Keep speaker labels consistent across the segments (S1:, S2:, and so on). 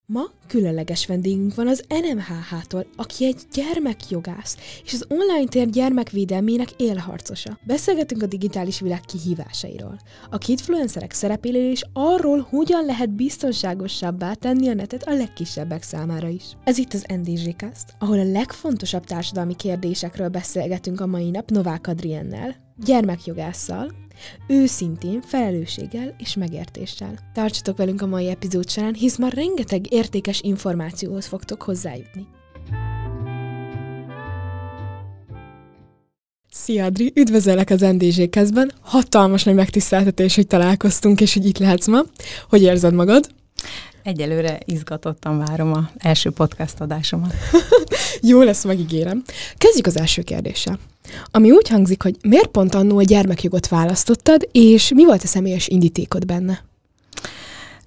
S1: Ma különleges vendégünk van az NMHH-tól, aki egy gyermekjogász, és az online tér gyermekvédelmének élharcosa. Beszélgetünk a digitális világ kihívásairól, a kidfluencerek szerepéről és arról, hogyan lehet biztonságosabbá tenni a netet a legkisebbek számára is. Ez itt az NDZcast, ahol a legfontosabb társadalmi kérdésekről beszélgetünk a mai nap Novák Adriennel, gyermekjogásszal, őszintén, felelősséggel és megértéssel. Tartsatok velünk a mai epizód során, hisz már rengeteg értékes információhoz fogtok hozzájutni. Szia Adri, üdvözöllek az NDZcastben. Hatalmas nagy megtiszteltetés, hogy találkoztunk, és hogy itt lehetsz ma. Hogy érzed magad?
S2: Egyelőre izgatottan várom az első podcast adásomat.
S1: Jó lesz, megígérem. Kezdjük az első kérdéssel. Ami úgy hangzik, hogy miért pont annó a gyermekjogot választottad, és mi volt a személyes indítékod benne?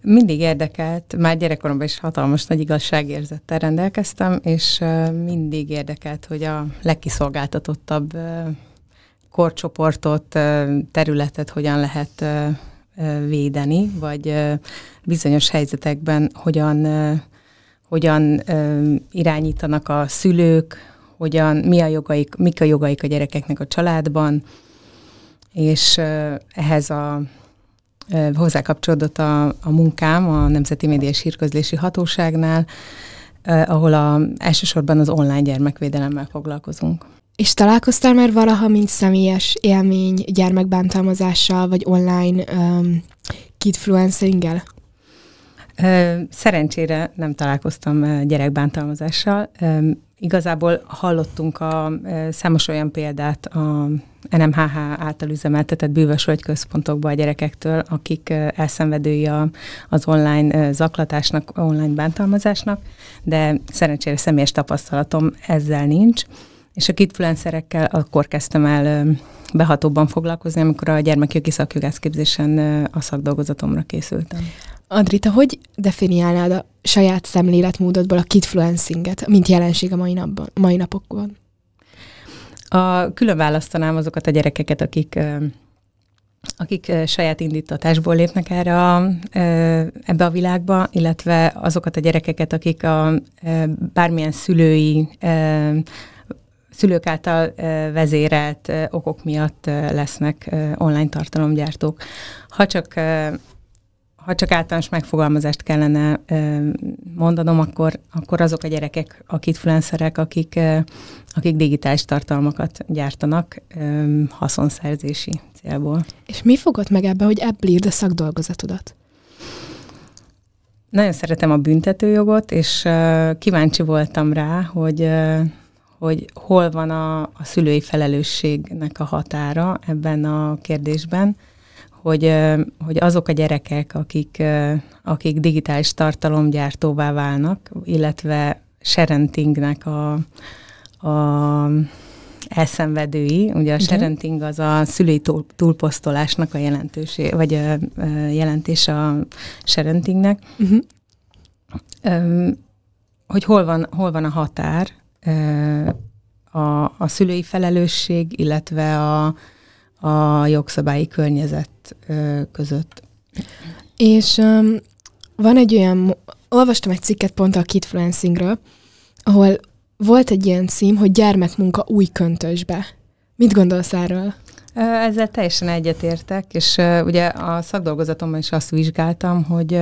S2: Mindig érdekelt, már gyerekkoromban is hatalmas nagy igazságérzettel rendelkeztem, és mindig érdekelt, hogy a legkiszolgáltatottabb korcsoportot, területet hogyan lehet védeni, vagy bizonyos helyzetekben hogyan irányítanak a szülők, mik a jogaik a gyerekeknek a családban, és ehhez hozzá kapcsolódott a munkám a Nemzeti Média és Hírközlési Hatóságnál, ahol elsősorban az online gyermekvédelemmel foglalkozunk.
S1: És találkoztál már valaha, mint személyes élmény gyermekbántalmazással, vagy online kidfluenceringgel?
S2: Szerencsére nem találkoztam gyerekbántalmazással. Igazából hallottunk számos olyan példát a NMHH által üzemeltetett bűvösvölgy központokban a gyerekektől, akik elszenvedői az online zaklatásnak, online bántalmazásnak, de szerencsére személyes tapasztalatom ezzel nincs. És a kidfluencerekkel akkor kezdtem el behatóbban foglalkozni, amikor a gyermekjogi szakjogászképzésen a szakdolgozatomra készültem.
S1: Adri, te hogy definiálnád a saját szemléletmódodból a kidfluencinget, mint jelenség a mai napokban?
S2: Külön választanám azokat a gyerekeket, akik saját indítatásból lépnek ebbe a világba, illetve azokat a gyerekeket, akik bármilyen szülők által vezérelt okok miatt lesznek online tartalomgyártók. Ha csak általános megfogalmazást kellene mondanom, akkor azok a gyerekek, a kidfluencerek, akik digitális tartalmakat gyártanak haszonszerzési célból. És
S1: mi fogott meg ebbe, hogy ebből írd a szakdolgozatodat?
S2: Nagyon szeretem a büntetőjogot, és kíváncsi voltam rá, hogy hol van a szülői felelősségnek a határa ebben a kérdésben, hogy azok a gyerekek, akik digitális tartalomgyártóvá válnak, illetve sharentingnek a elszenvedői, ugye a sharenting az a szülői túlposztolásnak a jelentés a sharentingnek, hogy hol van a határ a szülői felelősség, illetve a jogszabályi környezet között.
S1: És olvastam egy cikket pont a kidfluencingről, ahol volt egy ilyen cím, hogy gyermekmunka új köntösbe. Mit gondolsz erről?
S2: Ezzel teljesen egyetértek, és ugye a szakdolgozatomban is azt vizsgáltam, hogy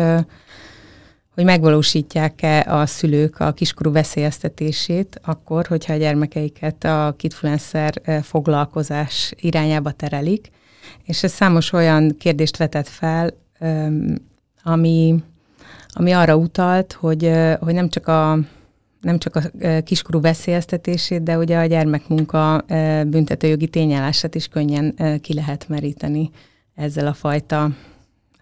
S2: megvalósítják-e a szülők a kiskorú veszélyeztetését akkor, hogyha a gyermekeiket a kidfluencer foglalkozás irányába terelik. És ez számos olyan kérdést vetett fel, ami arra utalt, hogy nem csak a kiskorú veszélyeztetését, de ugye a gyermekmunka büntetőjogi tényállását is könnyen ki lehet meríteni ezzel a fajta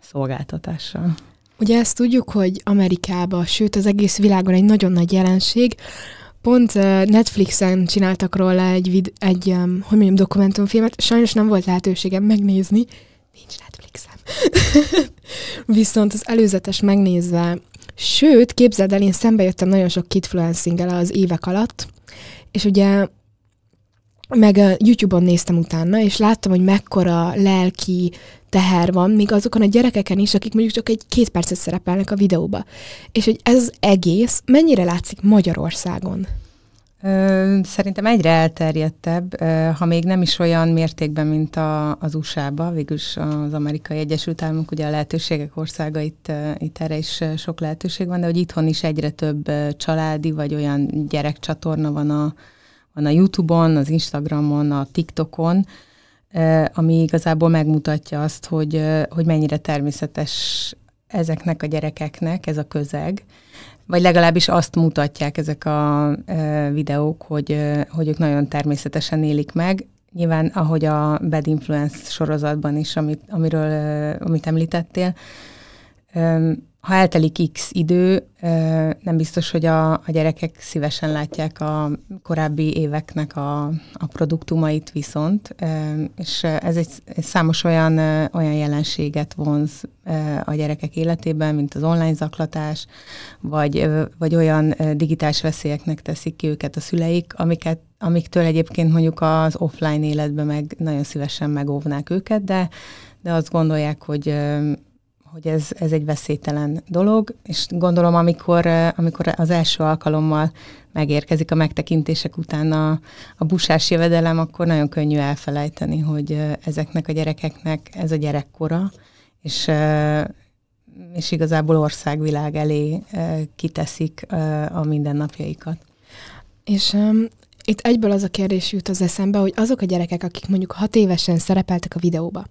S2: szolgáltatással.
S1: Ugye ezt tudjuk, hogy Amerikában, sőt az egész világon egy nagyon nagy jelenség. Pont Netflixen csináltak róla egy dokumentumfilmet, sajnos nem volt lehetőségem megnézni, nincs Netflixem. Viszont az előzetes megnézve, sőt, képzeld el, én szembe jöttem nagyon sok kidfluencinggel az évek alatt, és ugye meg a YouTube-on néztem utána, és láttam, hogy mekkora lelki teher van, még azokon a gyerekeken is, akik mondjuk csak 1-2 percet szerepelnek a videóba. És hogy ez az egész mennyire látszik Magyarországon?
S2: Szerintem egyre elterjedtebb, ha még nem is olyan mértékben, mint az USA-ba, végülis az Amerikai Egyesült Államok, ugye a lehetőségek országa, itt erre is sok lehetőség van, de hogy itthon is egyre több családi, vagy olyan gyerekcsatorna van a YouTube-on, az Instagramon, a TikTokon, ami igazából megmutatja azt, hogy mennyire természetes ezeknek a gyerekeknek ez a közeg, vagy legalábbis azt mutatják ezek a videók, hogy ők nagyon természetesen élik meg. Nyilván, ahogy a Bad Influence sorozatban is, amit említettél, ha eltelik X idő, nem biztos, hogy a gyerekek szívesen látják a korábbi éveknek a produktumait viszont, és ez egy számos olyan jelenséget vonz a gyerekek életében, mint az online zaklatás, vagy olyan digitális veszélyeknek teszik ki őket a szüleik, amiktől egyébként mondjuk az offline életben meg nagyon szívesen megóvnák őket, de azt gondolják, hogy ez egy veszélytelen dolog, és gondolom, amikor az első alkalommal megérkezik a megtekintések után a busás jövedelem, akkor nagyon könnyű elfelejteni, hogy ezeknek a gyerekeknek ez a gyerekkora, és igazából országvilág elé kiteszik a mindennapjaikat.
S1: És itt egyből az a kérdés jut az eszembe, hogy azok a gyerekek, akik mondjuk 6 évesen szerepeltek a videóba,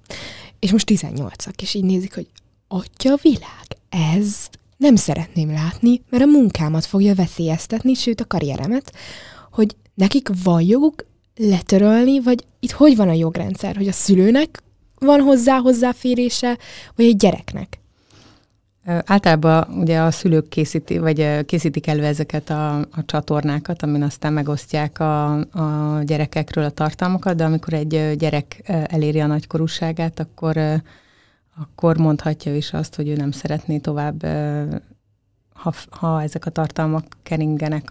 S1: és most 18-ak, és így nézik, hogy atya világ, ezt nem szeretném látni, mert a munkámat fogja veszélyeztetni, sőt a karrieremet, hogy nekik van joguk letörölni, vagy itt hogy van a jogrendszer, hogy a szülőnek van hozzáférése, vagy egy gyereknek?
S2: Általában ugye a szülők készítik elő ezeket a csatornákat, amin aztán megosztják a gyerekekről a tartalmakat, de amikor egy gyerek eléri a nagykorúságát, akkor mondhatja is azt, hogy ő nem szeretné tovább, ha ezek a tartalmak keringenek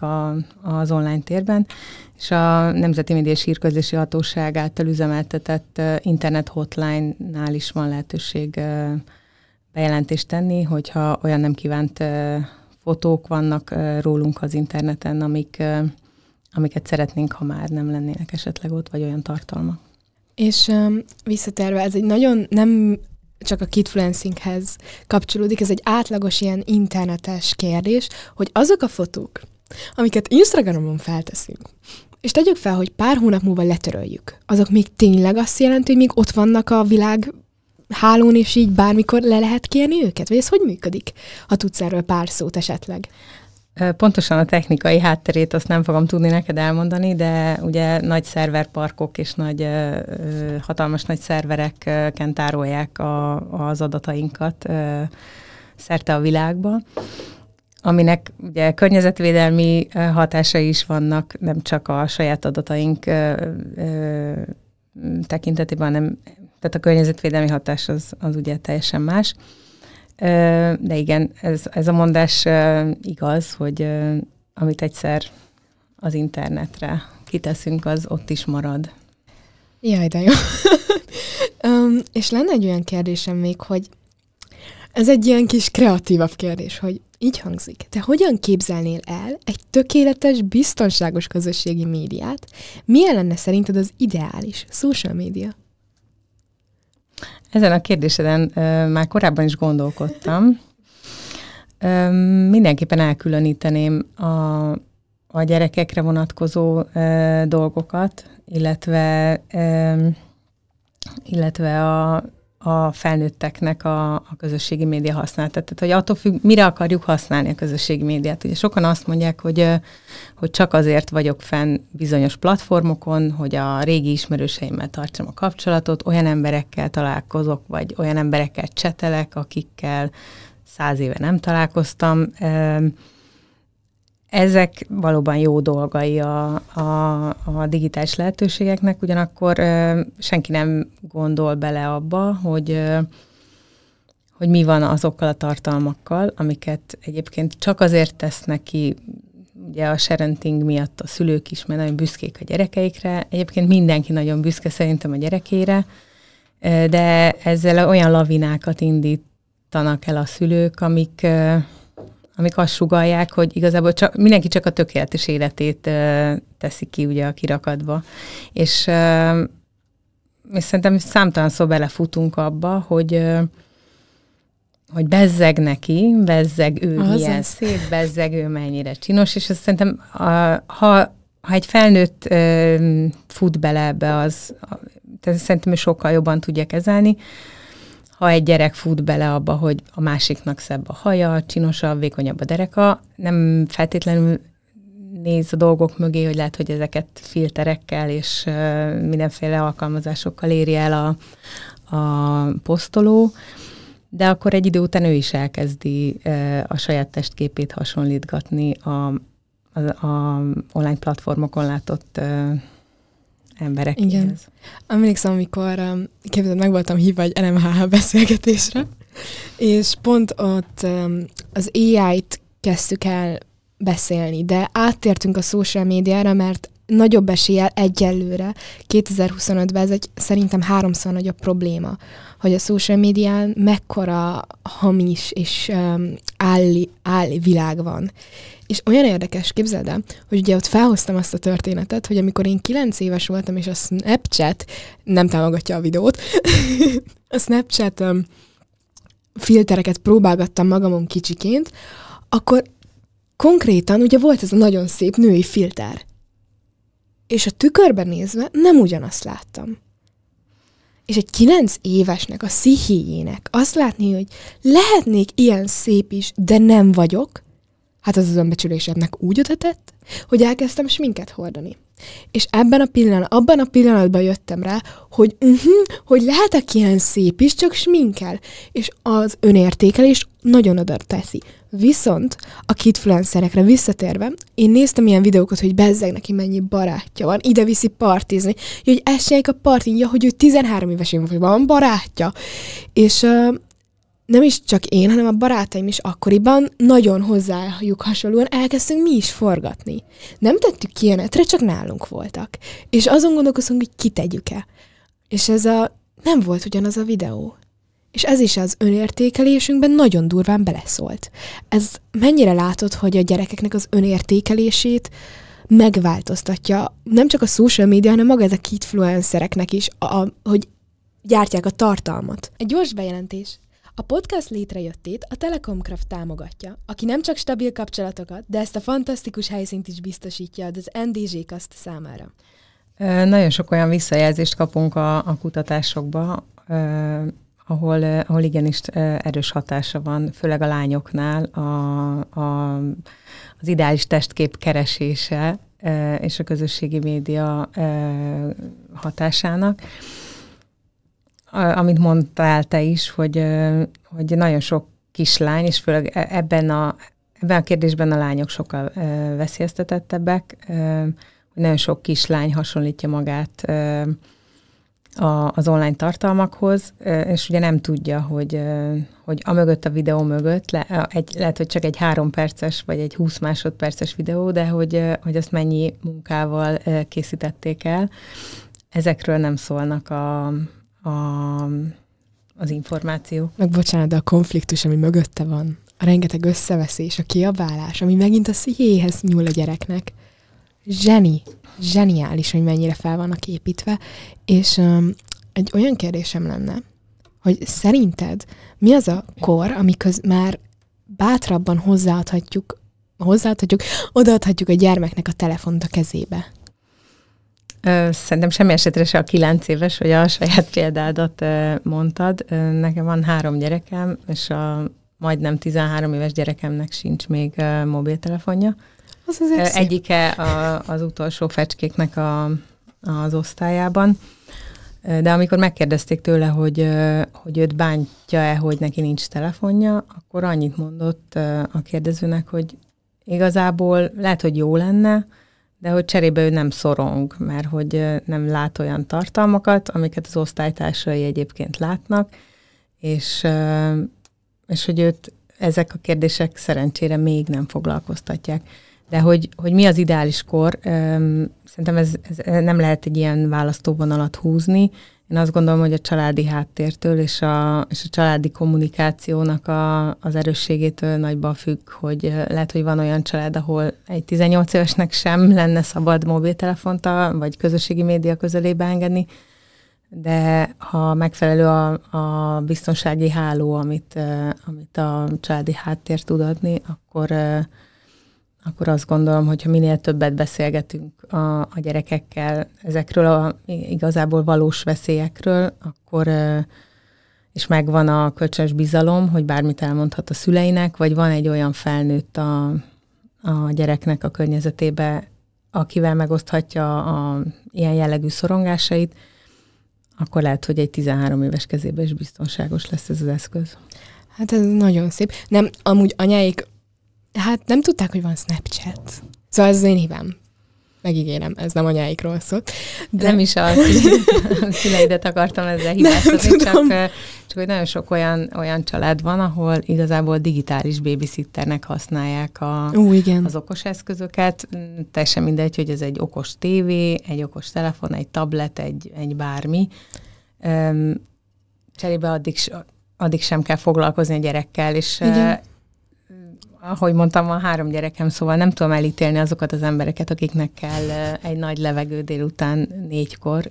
S2: az online térben, és a Nemzeti Média és Hírközlési Hatóság által üzemeltetett internet hotline-nál is van lehetőség bejelentést tenni, hogyha olyan nem kívánt fotók vannak rólunk az interneten, amiket szeretnénk, ha már nem lennének esetleg ott, vagy olyan tartalmak.
S1: És visszatérve, ez egy nagyon nem csak a kidfluencinghez kapcsolódik, ez egy átlagos ilyen internetes kérdés, hogy azok a fotók, amiket Instagramon felteszünk, és tegyük fel, hogy pár hónap múlva letöröljük, azok még tényleg azt jelenti, hogy még ott vannak a világ hálón, és így bármikor le lehet kérni őket? Vagy ez hogy működik, ha tudsz erről pár szót esetleg?
S2: Pontosan a technikai hátterét azt nem fogom tudni neked elmondani, de ugye nagy szerverparkok és hatalmas nagy szervereken tárolják az adatainkat szerte a világba, aminek ugye környezetvédelmi hatásai is vannak, nem csak a saját adataink tekintetében, hanem tehát a környezetvédelmi hatás az ugye teljesen más. De igen, ez a mondás igaz, hogy amit egyszer az internetre kiteszünk, az ott is marad.
S1: Jaj, de jó. És lenne egy olyan kérdésem még, hogy ez egy ilyen kis kreatívabb kérdés, hogy így hangzik. Te hogyan képzelnél el egy tökéletes, biztonságos közösségi médiát? Milyen lenne szerinted az ideális social média?
S2: Ezen a kérdéseden már korábban is gondolkodtam. Mindenképpen elkülöníteném a gyerekekre vonatkozó dolgokat, illetve a felnőtteknek a közösségi média használatát. Tehát, hogy attól függ, mire akarjuk használni a közösségi médiát. Ugye sokan azt mondják, hogy csak azért vagyok fenn bizonyos platformokon, hogy a régi ismerőseimmel tartsam a kapcsolatot, olyan emberekkel találkozok, vagy olyan emberekkel csetelek, akikkel 100 éve nem találkoztam. Ezek valóban jó dolgai a digitális lehetőségeknek, ugyanakkor senki nem gondol bele abba, hogy mi van azokkal a tartalmakkal, amiket egyébként csak azért tesznek ki ugye a sharenting miatt a szülők is, mert nagyon büszkék a gyerekeikre. Egyébként mindenki nagyon büszke szerintem a gyerekére, de ezzel olyan lavinákat indítanak el a szülők, amik azt sugallják, hogy igazából mindenki csak a tökéletes életét teszi ki ugye a kirakatba. És szerintem számtalanszor belefutunk abba, hogy bezzeg neki, bezzeg ő milyen szép, bezzeg ő mennyire csinos, és azt szerintem, ha egy felnőtt fut bele ebbe, szerintem ő sokkal jobban tudja kezelni, ha egy gyerek fut bele abba, hogy a másiknak szebb a haja, csinosabb, vékonyabb a dereka, nem feltétlenül néz a dolgok mögé, hogy lehet, hogy ezeket filterekkel és mindenféle alkalmazásokkal éri el a posztoló, de akkor egy idő után ő is elkezdi a saját testképét hasonlítgatni a online platformokon látott emberekhez. Igen.
S1: Emlékszem, amikor meg voltam hívva egy NMHH beszélgetésre, és pont ott az AI-t kezdtük el beszélni, de áttértünk a social médiára, mert nagyobb eséllyel egyelőre 2025-ben ez egy szerintem 3-szor nagyobb probléma, hogy a social médián mekkora hamis és álli világ van. És olyan érdekes, képzeld el, hogy ugye ott felhoztam azt a történetet, hogy amikor én 9 éves voltam, és a Snapchat nem támogatja a videót, a Snapchat filtereket próbálgattam magamon kicsiként, akkor konkrétan ugye volt ez a nagyon szép női filter. És a tükörben nézve nem ugyanazt láttam. És egy 9 évesnek, a pszichéjének azt látni, hogy lehetnék ilyen szép is, de nem vagyok, hát az önbecsülésemnek úgy ötetett, hogy elkezdtem sminket hordani. És abban a pillanatban jöttem rá, hogy hogy lehetek ilyen szép is, csak sminkel. És az önértékelés nagyon oda teszi. Viszont a kidfluencerekre visszatérve, én néztem ilyen videókat, hogy bezzeg neki mennyi barátja van, ide viszi partizni, hogy essenek a partin, hogy ő 13 éves hogy van barátja. És nem is csak én, hanem a barátaim is akkoriban nagyon hozzájuk hasonlóan elkezdtünk mi is forgatni. Nem tettük ki ilyenetre, csak nálunk voltak. És azon gondolkozunk, hogy kitegyük-e. És nem volt ugyanaz a videó. És ez is az önértékelésünkben nagyon durván beleszólt. Ez mennyire látod, hogy a gyerekeknek az önértékelését megváltoztatja, nem csak a social media, hanem maga ez a kidfluencereknek is, hogy gyártják a tartalmat. Egy gyors bejelentés. A podcast létrejöttét a Telekom Craft támogatja, aki nem csak stabil kapcsolatokat, de ezt a fantasztikus helyszínt is biztosítja az NDZ Kast számára.
S2: Nagyon sok olyan visszajelzést kapunk a kutatásokba, ahol igenis erős hatása van, főleg a lányoknál az ideális testkép keresése és a közösségi média hatásának. Amit mondtál te is, hogy nagyon sok kislány, és főleg ebben a kérdésben a lányok sokkal veszélyeztetettebbek, hogy nagyon sok kislány hasonlítja magát az online tartalmakhoz, és ugye nem tudja, hogy amögött a videó mögött, lehet, hogy csak egy 3 perces, vagy egy 20 másodperces videó, de hogy azt mennyi munkával készítették el. Ezekről nem szólnak az információ.
S1: Meg bocsánat, de a konfliktus, ami mögötte van, a rengeteg összeveszés, a kiabálás, ami megint a szíjéhez nyúl a gyereknek. Zseniális, hogy mennyire fel vannak építve, és egy olyan kérdésem lenne, hogy szerinted mi az a kor, amikor már bátrabban odaadhatjuk a gyermeknek a telefont a kezébe?
S2: Szerintem semmi esetre se a 9 éves, hogy a saját példádat mondtad. Nekem van 3 gyerekem, és a majdnem 13 éves gyerekemnek sincs még mobiltelefonja. Egyike az utolsó fecskéknek az osztályában. De amikor megkérdezték tőle, hogy őt bántja-e, hogy neki nincs telefonja, akkor annyit mondott a kérdezőnek, hogy igazából lehet, hogy jó lenne, de hogy cserébe ő nem szorong, mert hogy nem lát olyan tartalmakat, amiket az osztálytársai egyébként látnak, és hogy őt ezek a kérdések szerencsére még nem foglalkoztatják. De hogy mi az ideális kor, szerintem ez nem lehet egy ilyen választóvonalat húzni. Én azt gondolom, hogy a családi háttértől és a családi kommunikációnak az erősségétől nagyban függ, hogy lehet, hogy van olyan család, ahol egy 18 évesnek sem lenne szabad mobiltelefont vagy közösségi média közelébe engedni, de ha megfelelő a biztonsági háló, amit a családi háttér tud adni, akkor azt gondolom, hogyha minél többet beszélgetünk a gyerekekkel ezekről a igazából valós veszélyekről, akkor és megvan a kölcsönös bizalom, hogy bármit elmondhat a szüleinek, vagy van egy olyan felnőtt a gyereknek a környezetébe, akivel megoszthatja ilyen jellegű szorongásait, akkor lehet, hogy egy 13 éves kezében is biztonságos lesz ez az eszköz.
S1: Hát ez nagyon szép. Nem, amúgy anyáik nem tudták, hogy van Snapchat. Szóval ez az én hibám. Megígérem, ez nem anyáikról szólt.
S2: De nem is a szüleidet akartam ezzel hibáztatni, csak hogy nagyon sok olyan család van, ahol igazából digitális babysitternek használják az okos eszközöket. Teljesen mindegy, hogy ez egy okos tévé, egy okos telefon, egy tablet, egy bármi. Cserébe addig sem kell foglalkozni a gyerekkel, és ahogy mondtam, van 3 gyerekem, szóval nem tudom elítélni azokat az embereket, akiknek kell egy nagy levegő délután 4-kor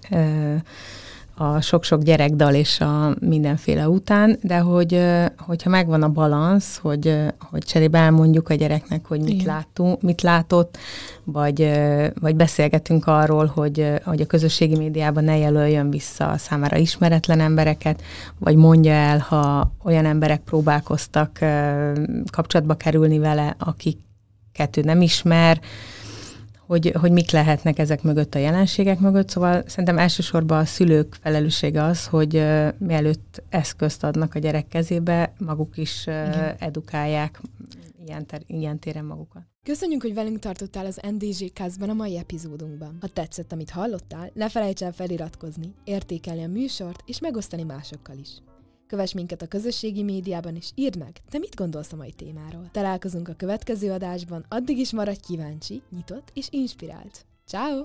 S2: a sok-sok gyerekdal és a mindenféle után, de hogyha megvan a balansz, hogy cserébe elmondjuk a gyereknek, hogy mit látott, vagy beszélgetünk arról, hogy a közösségi médiában ne jelöljön vissza számára ismeretlen embereket, vagy mondja el, ha olyan emberek próbálkoztak kapcsolatba kerülni vele, akiket ő nem ismer, hogy mik lehetnek ezek mögött a jelenségek mögött. Szóval szerintem elsősorban a szülők felelőssége az, hogy mielőtt eszközt adnak a gyerek kezébe, maguk is edukálják ilyen téren magukat.
S1: Köszönjük, hogy velünk tartottál az NDZ Cast-ban a mai epizódunkban. Ha tetszett, amit hallottál, ne felejts el feliratkozni, értékelni a műsort és megosztani másokkal is. Kövess minket a közösségi médiában, és írd meg, te mit gondolsz a mai témáról. Találkozunk a következő adásban, addig is maradj kíváncsi, nyitott és inspirált. Ciao.